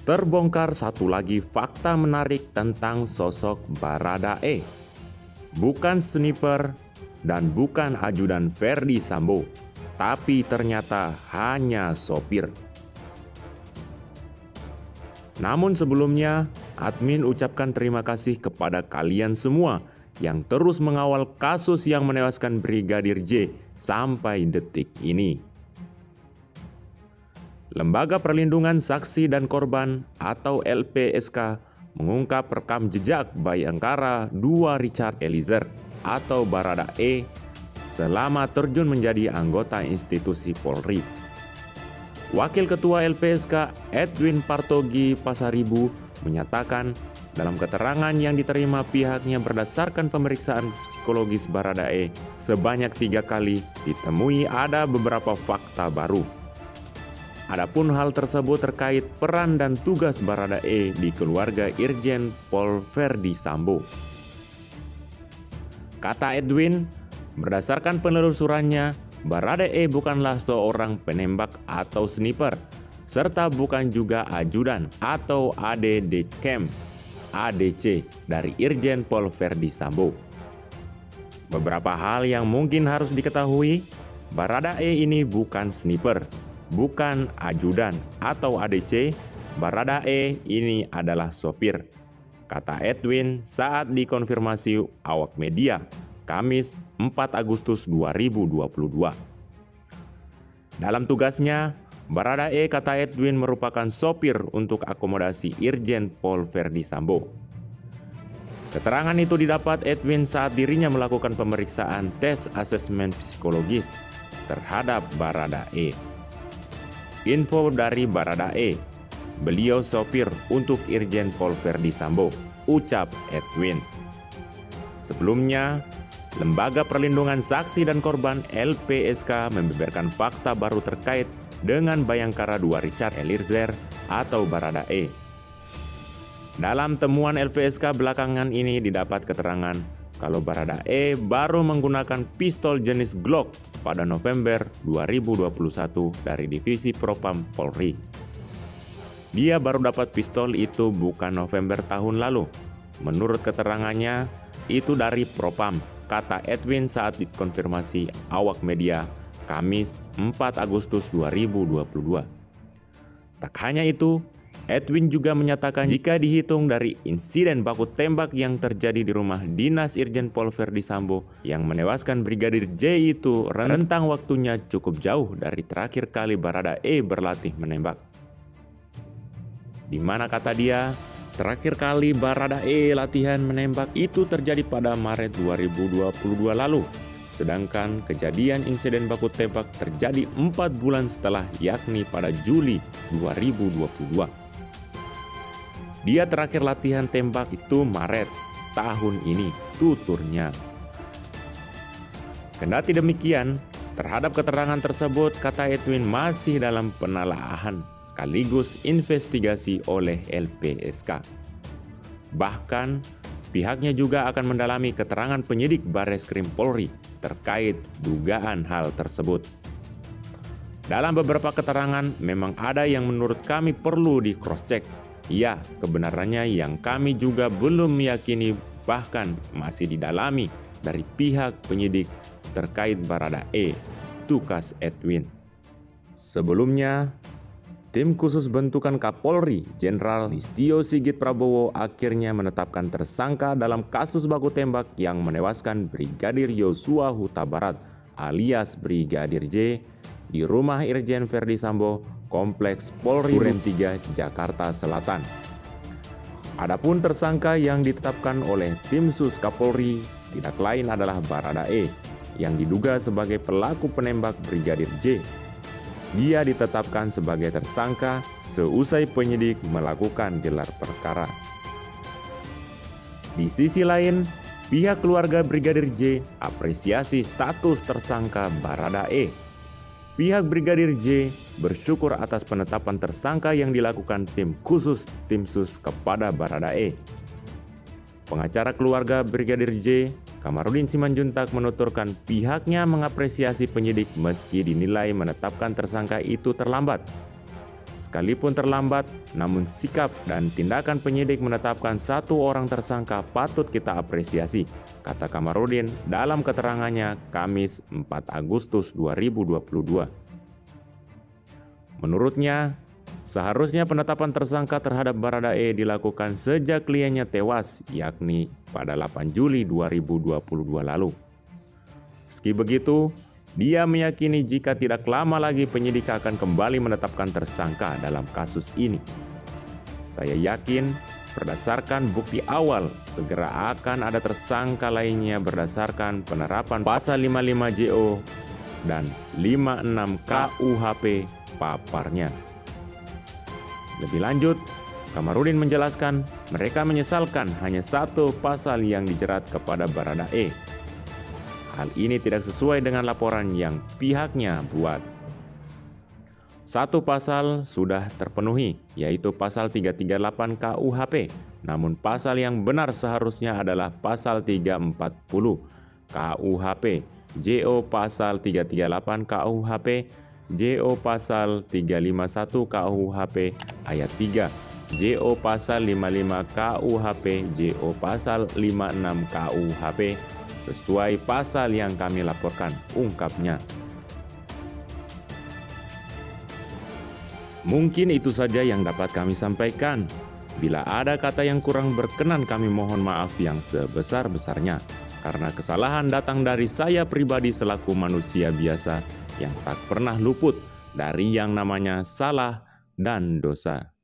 Terbongkar satu lagi fakta menarik tentang sosok Baradae. Bukan sniper dan bukan ajudan Ferdi Sambo, tapi ternyata hanya sopir. Namun sebelumnya, admin ucapkan terima kasih kepada kalian semua yang terus mengawal kasus yang menewaskan Brigadir J sampai detik ini. Lembaga Perlindungan Saksi dan Korban atau LPSK mengungkap rekam jejak Bayangkara 2 Richard Eliezer atau Baradae selama terjun menjadi anggota institusi Polri. Wakil Ketua LPSK Edwin Partogi Pasaribu menyatakan dalam keterangan yang diterima pihaknya berdasarkan pemeriksaan psikologis Baradae sebanyak 3 kali ditemui ada beberapa fakta baru. Adapun hal tersebut terkait peran dan tugas Baradae di keluarga Irjen Pol Ferdi Sambo. Kata Edwin, berdasarkan penelusurannya, Baradae bukanlah seorang penembak atau sniper, serta bukan juga ajudan atau AD Camp ADC dari Irjen Pol Ferdi Sambo. Beberapa hal yang mungkin harus diketahui, Baradae ini bukan sniper, bukan ajudan atau ADC. Baradae ini adalah sopir, kata Edwin saat dikonfirmasi awak media Kamis 4 Agustus 2022. Dalam tugasnya, Baradae, kata Edwin, merupakan sopir untuk akomodasi Irjen Pol Ferdi Sambo. Keterangan itu didapat Edwin saat dirinya melakukan pemeriksaan tes asesmen psikologis terhadap Baradae. Info dari Baradae, beliau sopir untuk Irjen Pol Ferdi Sambo, ucap Edwin. Sebelumnya, Lembaga Perlindungan Saksi dan Korban LPSK membeberkan fakta baru terkait dengan Bayangkara 2 Richard Eliezer atau Baradae. Dalam temuan LPSK belakangan ini didapat keterangan kalau Baradae baru menggunakan pistol jenis Glock pada November 2021 dari Divisi Propam Polri. Dia baru dapat pistol itu bukan November tahun lalu. Menurut keterangannya, itu dari Propam, kata Edwin saat dikonfirmasi awak media Kamis 4 Agustus 2022. Tak hanya itu, Edwin juga menyatakan jika dihitung dari insiden baku tembak yang terjadi di rumah dinas Irjen Pol Ferdi Sambo yang menewaskan Brigadir J itu, rentang waktunya cukup jauh dari terakhir kali Baradae berlatih menembak. Di mana, kata dia, terakhir kali Baradae latihan menembak itu terjadi pada Maret 2022 lalu. Sedangkan kejadian insiden baku tembak terjadi 4 bulan setelah, yakni pada Juli 2022. Dia terakhir latihan tembak itu Maret tahun ini, tuturnya. Kendati demikian, terhadap keterangan tersebut, kata Edwin, masih dalam penelaahan sekaligus investigasi oleh LPSK. Bahkan, pihaknya juga akan mendalami keterangan penyidik Bareskrim Polri terkait dugaan hal tersebut. Dalam beberapa keterangan, memang ada yang menurut kami perlu di cross-check. Ya, kebenarannya yang kami juga belum meyakini, bahkan masih didalami dari pihak penyidik terkait Baradae, tukas Edwin. Sebelumnya, tim khusus bentukan Kapolri Jenderal Listio Sigit Prabowo akhirnya menetapkan tersangka dalam kasus baku tembak yang menewaskan Brigadir Yosua Huta Barat alias Brigadir J di rumah Irjen Ferdi Sambo, Kompleks Polri Duren 3, Jakarta Selatan. Adapun tersangka yang ditetapkan oleh tim sus Kapolri tidak lain adalah Baradae yang diduga sebagai pelaku penembak Brigadir J. Dia ditetapkan sebagai tersangka seusai penyidik melakukan gelar perkara. Di sisi lain, pihak keluarga Brigadir J apresiasi status tersangka Baradae. Pihak Brigadir J bersyukur atas penetapan tersangka yang dilakukan tim khusus tim sus kepada Baradae. Pengacara keluarga Brigadir J, Kamarudin Simanjuntak, menuturkan pihaknya mengapresiasi penyidik meski dinilai menetapkan tersangka itu terlambat. Sekalipun terlambat, namun sikap dan tindakan penyidik menetapkan satu orang tersangka patut kita apresiasi, kata Kamarudin dalam keterangannya Kamis 4 Agustus 2022. Menurutnya, seharusnya penetapan tersangka terhadap Baradae dilakukan sejak kliennya tewas, yakni pada 8 Juli 2022 lalu. Meski begitu, dia meyakini jika tidak lama lagi penyidik akan kembali menetapkan tersangka dalam kasus ini. Saya yakin berdasarkan bukti awal segera akan ada tersangka lainnya berdasarkan penerapan pasal 55 JO dan 56 KUHP paparnya. Lebih lanjut, Kamarudin menjelaskan mereka menyesalkan hanya satu pasal yang dijerat kepada Baradae. Hal ini tidak sesuai dengan laporan yang pihaknya buat. Satu pasal sudah terpenuhi, yaitu pasal 338 KUHP. Namun pasal yang benar seharusnya adalah pasal 340 KUHP, JO pasal 338 KUHP, JO pasal 351 KUHP ayat 3, JO pasal 55 KUHP, JO pasal 56 KUHP, sesuai pasal yang kami laporkan, ungkapnya. Mungkin itu saja yang dapat kami sampaikan. Bila ada kata yang kurang berkenan, kami mohon maaf yang sebesar-besarnya. Karena kesalahan datang dari saya pribadi selaku manusia biasa yang tak pernah luput dari yang namanya salah dan dosa.